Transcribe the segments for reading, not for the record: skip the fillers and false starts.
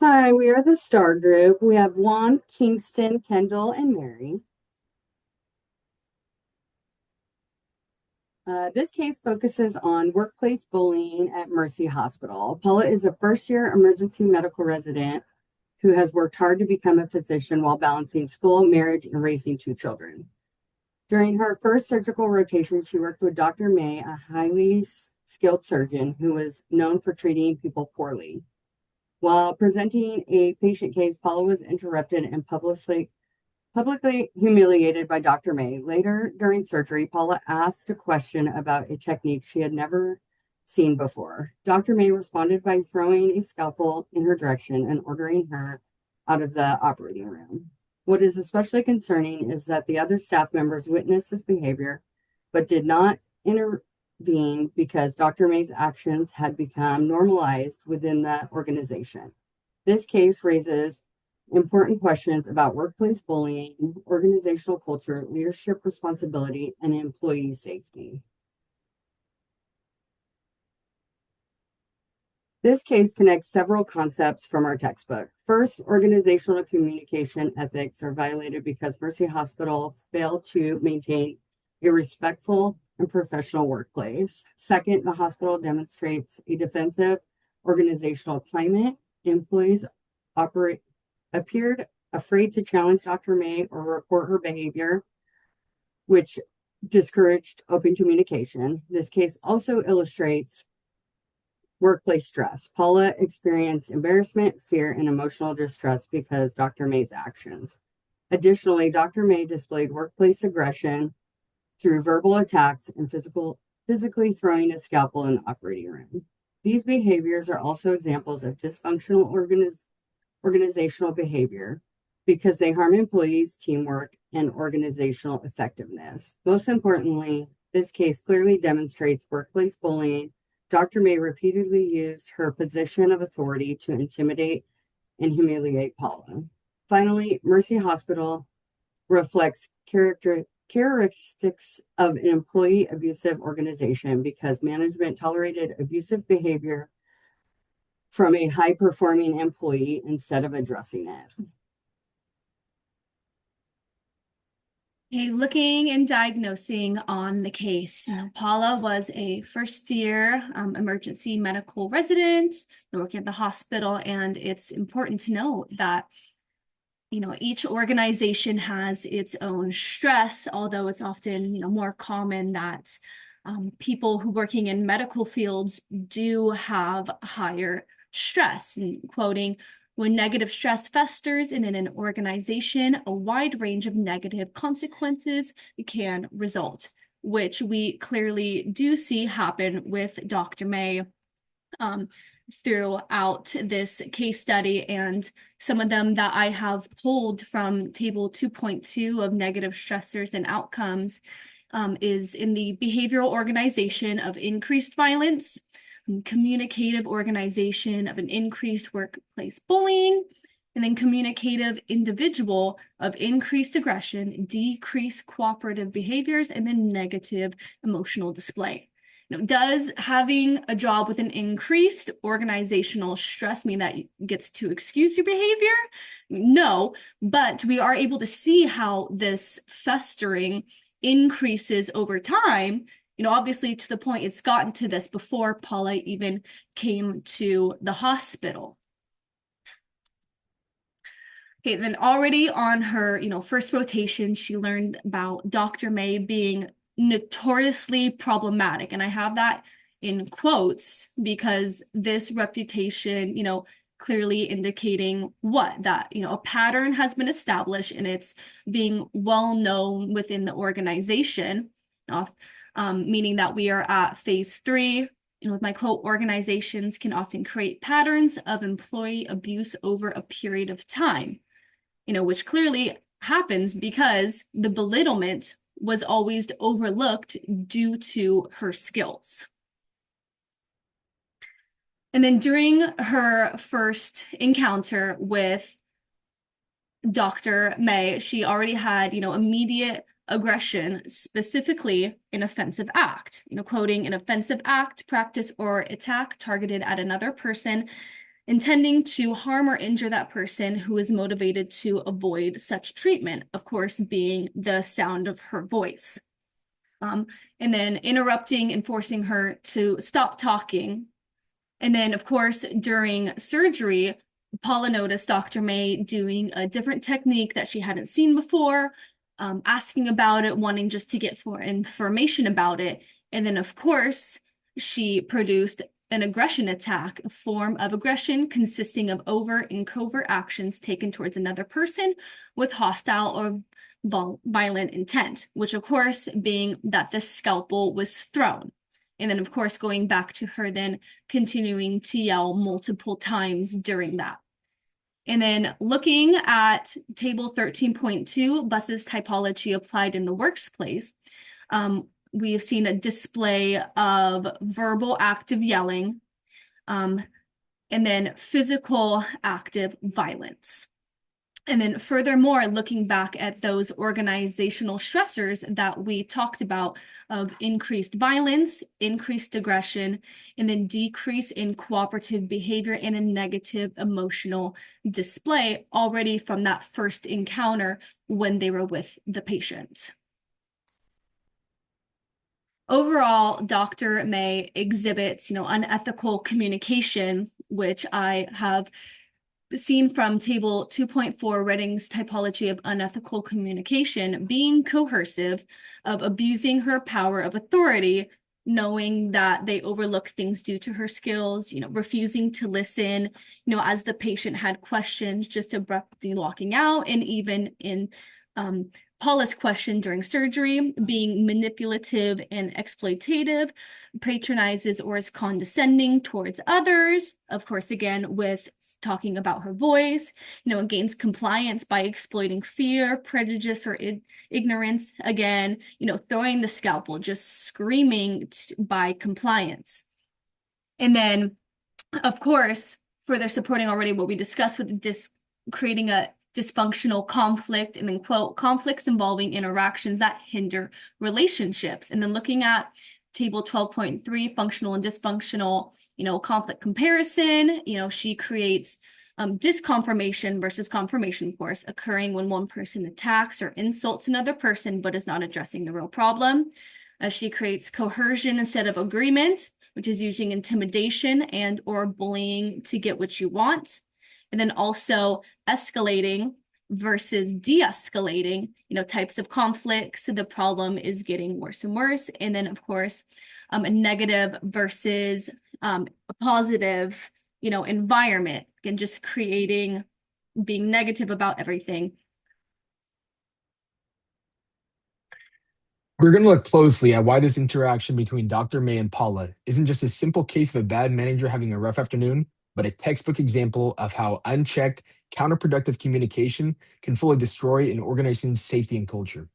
Hi, we are the Star Group. We have Juan, Kingston, Kendall, and Mary. This case focuses on workplace bullying at Mercy Hospital. Paula is a first-year emergency medical resident who has worked hard to become a physician while balancing school, marriage, and raising two children. During her first surgical rotation, she worked with Dr. May, a highly skilled surgeon who was known for treating people poorly. While presenting a patient case, Paula was interrupted and publicly humiliated by Dr. May. Later, during surgery, Paula asked a question about a technique she had never seen before. Dr. May responded by throwing a scalpel in her direction and ordering her out of the operating room. What is especially concerning is that the other staff members witnessed this behavior but did not intervene because Dr. May's actions had become normalized within the organization. This case raises important questions about workplace bullying, organizational culture, leadership responsibility, and employee safety. This case connects several concepts from our textbook. First, organizational communication ethics are violated because Mercy Hospital failed to maintain a respectful and professional workplace. Second, the hospital demonstrates a defensive organizational climate. Employees appeared afraid to challenge Dr. May or report her behavior, which discouraged open communication. This case also illustrates workplace stress. Paula experienced embarrassment, fear, and emotional distress because Dr. May's actions. Additionally, Dr. May displayed workplace aggression through verbal attacks and physically throwing a scalpel in the operating room. These behaviors are also examples of dysfunctional organizational behavior because they harm employees, teamwork, and organizational effectiveness. Most importantly, this case clearly demonstrates workplace bullying. Dr. May repeatedly used her position of authority to intimidate and humiliate Paula. Finally, Mercy Hospital reflects characteristics of an employee abusive organization because management tolerated abusive behavior from a high performing employee instead of addressing it. Okay, looking and diagnosing on the case. Paula was a first-year emergency medical resident working at the hospital, and it's important to note that each organization has its own stress, although it's often more common that people who working in medical fields do have higher stress. And quoting, when negative stress festers in an organization, a wide range of negative consequences can result, which we clearly do see happen with Dr. May throughout this case study, and some of them that I have pulled from table 2.2 of negative stressors and outcomes is in the behavioral organization of increased violence, communicative organization of an increased workplace bullying, and then communicative individual of increased aggression, decreased cooperative behaviors, and then negative emotional display. Does having a job with an increased organizational stress mean that gets to excuse your behavior? No, but we are able to see how this festering increases over time. Obviously to the point it's gotten to this before Paula even came to the hospital. Okay, then already on her, first rotation, she learned about Dr. May being notoriously problematic. And I have that in quotes because this reputation, clearly indicating what? That, a pattern has been established and it's being well known within the organization, meaning that we are at phase 3. With my quote, organizations can often create patterns of employee abuse over a period of time, which clearly happens because the belittlement was always overlooked due to her skills. And then during her first encounter with Dr. May, she already had, immediate aggression, specifically an offensive act, quoting an offensive act, practice, or attack targeted at another person intending to harm or injure that person who is motivated to avoid such treatment, of course, being the sound of her voice. And then interrupting and forcing her to stop talking. And then, of course, during surgery, Paula noticed Dr. May doing a different technique that she hadn't seen before, asking about it, wanting just to get more information about it. And then, of course, she produced an aggression attack, a form of aggression consisting of overt and covert actions taken towards another person with hostile or violent intent, which, of course, being that the scalpel was thrown. And then, of course, going back to her then continuing to yell multiple times during that. And then looking at table 13.2, Buss's typology applied in the workplace, we have seen a display of verbal active yelling, and then physical active violence. And then furthermore, looking back at those organizational stressors that we talked about of increased violence, increased aggression, and then decrease in cooperative behavior and a negative emotional display already from that first encounter when they were with the patient. Overall, Dr. May exhibits, unethical communication, which I have seen from table 2.4, Redding's typology of unethical communication, being coercive, of abusing her power of authority, knowing that they overlook things due to her skills, refusing to listen, as the patient had questions, just abruptly walking out, and even in Paula's question during surgery, being manipulative and exploitative, patronizes or is condescending towards others. Of course, again, with talking about her voice, gains compliance by exploiting fear, prejudice, or ignorance. Again, throwing the scalpel, just screaming by compliance. And then, of course, further supporting already what we discussed with creating a dysfunctional conflict, and then quote, conflicts involving interactions that hinder relationships. And then looking at table 12.3, functional and dysfunctional, conflict comparison, she creates disconfirmation versus confirmation, of course, occurring when one person attacks or insults another person, but is not addressing the real problem. She creates coercion instead of agreement, which is using intimidation and or bullying to get what you want. And then also escalating versus de-escalating, types of conflicts. So the problem is getting worse and worse. And then, of course, a negative versus a positive, environment, and just being negative about everything. We're going to look closely at why this interaction between Dr. May and Paula isn't just a simple case of a bad manager having a rough afternoon, but a textbook example of how unchecked, counterproductive communication can fully destroy an organization's safety and culture.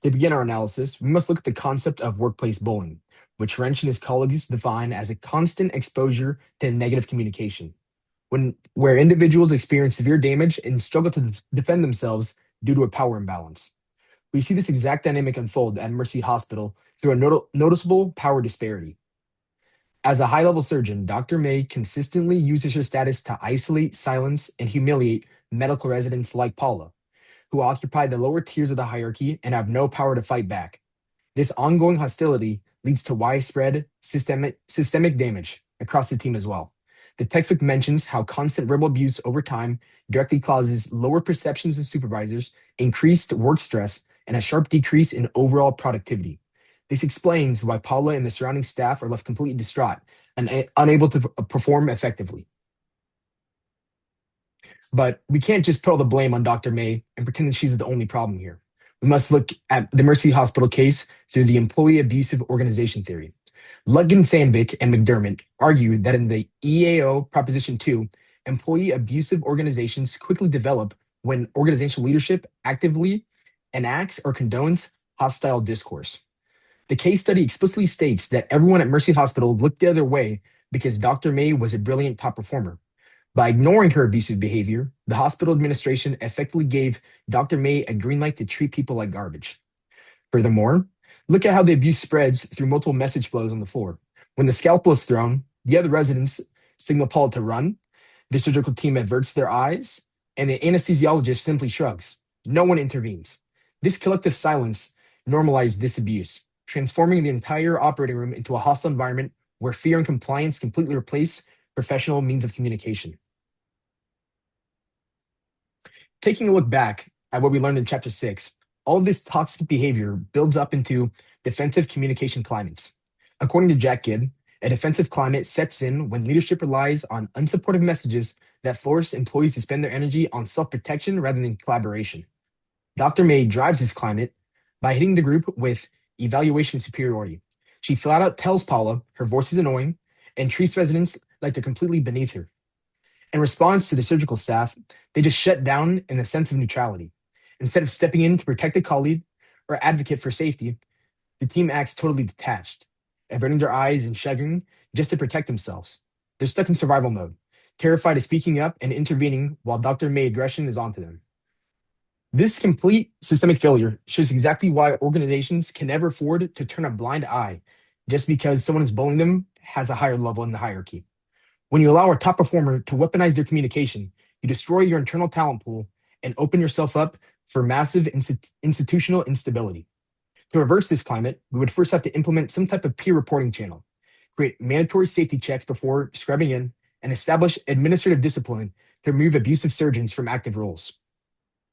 To begin our analysis, we must look at the concept of workplace bullying, which Wrench and his colleagues define as a constant exposure to negative communication, where individuals experience severe damage and struggle to defend themselves due to a power imbalance. We see this exact dynamic unfold at Mercy Hospital through a noticeable power disparity. As a high-level surgeon, Dr. May consistently uses her status to isolate, silence, and humiliate medical residents like Paula, who occupy the lower tiers of the hierarchy and have no power to fight back. This ongoing hostility leads to widespread systemic damage across the team as well. The textbook mentions how constant verbal abuse over time directly causes lower perceptions of supervisors, increased work stress, and a sharp decrease in overall productivity. This explains why Paula and the surrounding staff are left completely distraught and unable to perform effectively. But we can't just put all the blame on Dr. May and pretend that she's the only problem here. We must look at the Mercy Hospital case through the employee abusive organization theory. Ludgate, Sandvik, and McDermott argued that in the EAO Proposition 2, employee abusive organizations quickly develop when organizational leadership actively enacts or condones hostile discourse. The case study explicitly states that everyone at Mercy Hospital looked the other way because Dr. May was a brilliant top performer. By ignoring her abusive behavior, the hospital administration effectively gave Dr. May a green light to treat people like garbage. Furthermore, look at how the abuse spreads through multiple message flows on the floor. When the scalpel is thrown, the other residents signal Paula to run. The surgical team averts their eyes, and the anesthesiologist simply shrugs. No one intervenes. This collective silence normalized this abuse, transforming the entire operating room into a hostile environment where fear and compliance completely replace professional means of communication. Taking a look back at what we learned in Chapter 6, all of this toxic behavior builds up into defensive communication climates. According to Jack Gibb, a defensive climate sets in when leadership relies on unsupportive messages that force employees to spend their energy on self protection rather than collaboration. Dr. May drives this climate by hitting the group with evaluation superiority. She flat out tells Paula her voice is annoying and treats residents like they're completely beneath her. In response to the surgical staff, they just shut down in a sense of neutrality. Instead of stepping in to protect a colleague or advocate for safety, the team acts totally detached, averting their eyes and shuddering just to protect themselves. They're stuck in survival mode, terrified of speaking up and intervening while Dr. May aggression is onto them. This complete systemic failure shows exactly why organizations can never afford to turn a blind eye just because someone is bullying them has a higher level in the hierarchy. When you allow a top performer to weaponize their communication, you destroy your internal talent pool and open yourself up for massive institutional instability. To reverse this climate, we would first have to implement some type of peer reporting channel, create mandatory safety checks before scrubbing in, and establish administrative discipline to remove abusive surgeons from active roles.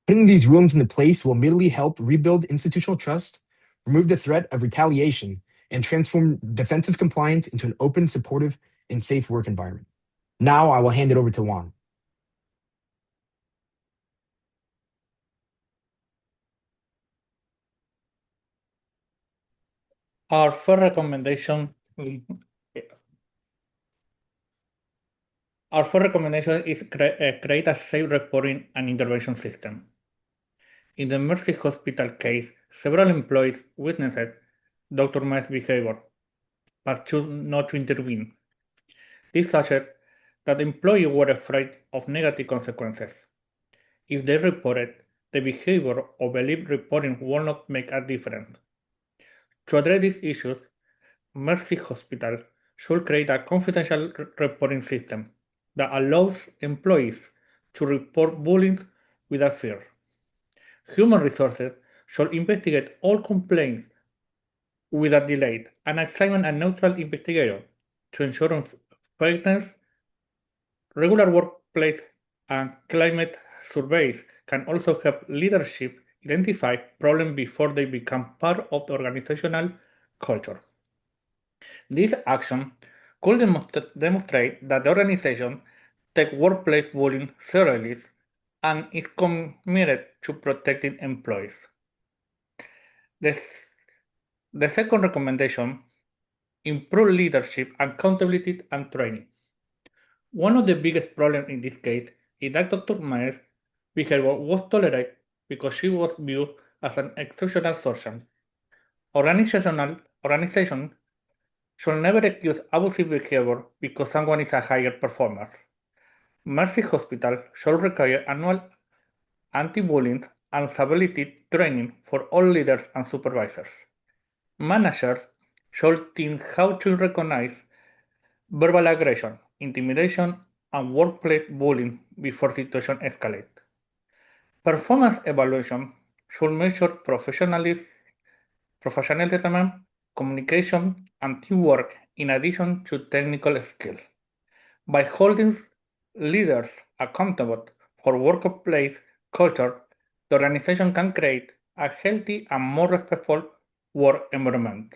Putting these rulings into place will immediately help rebuild institutional trust, remove the threat of retaliation, and transform defensive compliance into an open, supportive, and safe work environment. Now I will hand it over to Juan. Our first recommendation is create a safe reporting and intervention system. In the Mercy Hospital case, several employees witnessed Dr. May's behavior, but chose not to intervene. This suggests that employees were afraid of negative consequences. If they reported, the behavior or believed reporting will not make a difference. To address these issues, Mercy Hospital should create a confidential reporting system that allows employees to report bullying without fear. Human resources should investigate all complaints without delay and assign a neutral investigator to ensure fairness. Regular workplace and climate surveys can also help leadership identify problems before they become part of the organizational culture. This action could demonstrate that the organization takes workplace bullying seriously and is committed to protecting employees. The second recommendation, improve leadership, accountability, and training. One of the biggest problems in this case is that Dr. May's behavior was tolerated because she was viewed as an exceptional surgeon. Organizations should never accuse abusive behavior because someone is a higher performer. Mercy Hospital should require annual anti-bullying and stability training for all leaders and supervisors. Managers should teach how to recognize verbal aggression, intimidation, and workplace bullying before situations escalate. Performance evaluation should measure professionalism, communication, and teamwork in addition to technical skill. By holding leaders accountable for workplace culture, the organization can create a healthy and more respectful work environment.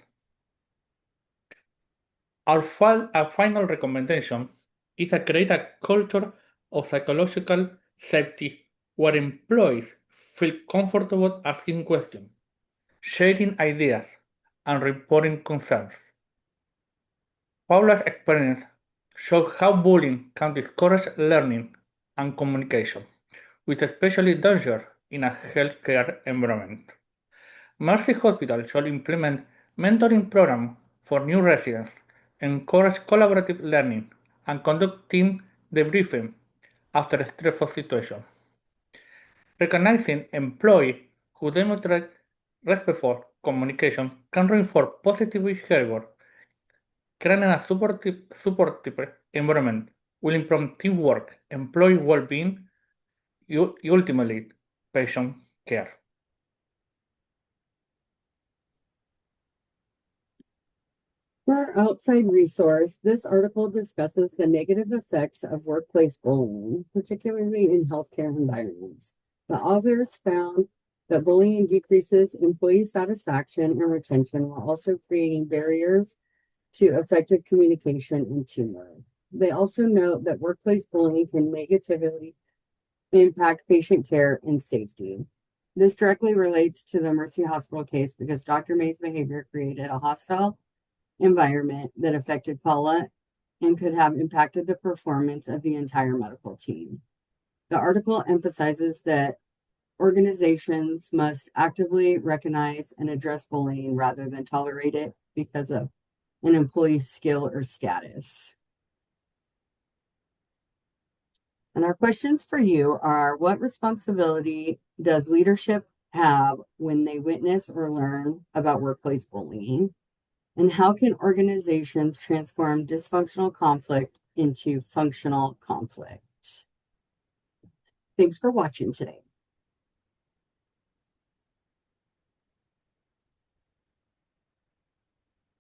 Our final recommendation is to create a culture of psychological safety where employees feel comfortable asking questions, sharing ideas, and reporting concerns. Paula's experience shows how bullying can discourage learning and communication, which is especially dangerous in a healthcare environment. Mercy Hospital should implement mentoring programs for new residents, encourage collaborative learning, and conduct team debriefing after a stressful situation. Recognizing employees who demonstrate respectful communication can reinforce positive behavior, creating a supportive environment will improve teamwork, employee well-being, ultimately patient care. For our outside resource, this article discusses the negative effects of workplace bullying, particularly in healthcare environments. The authors found that bullying decreases employee satisfaction and retention while also creating barriers to effective communication and teamwork. They also note that workplace bullying can negatively impact patient care and safety. This directly relates to the Mercy Hospital case because Dr. May's behavior created a hostile environment that affected Paula and could have impacted the performance of the entire medical team. The article emphasizes that organizations must actively recognize and address bullying rather than tolerate it because of an employee's skill or status. And our questions for you are, what responsibility does leadership have when they witness or learn about workplace bullying? And how can organizations transform dysfunctional conflict into functional conflict? Thanks for watching today.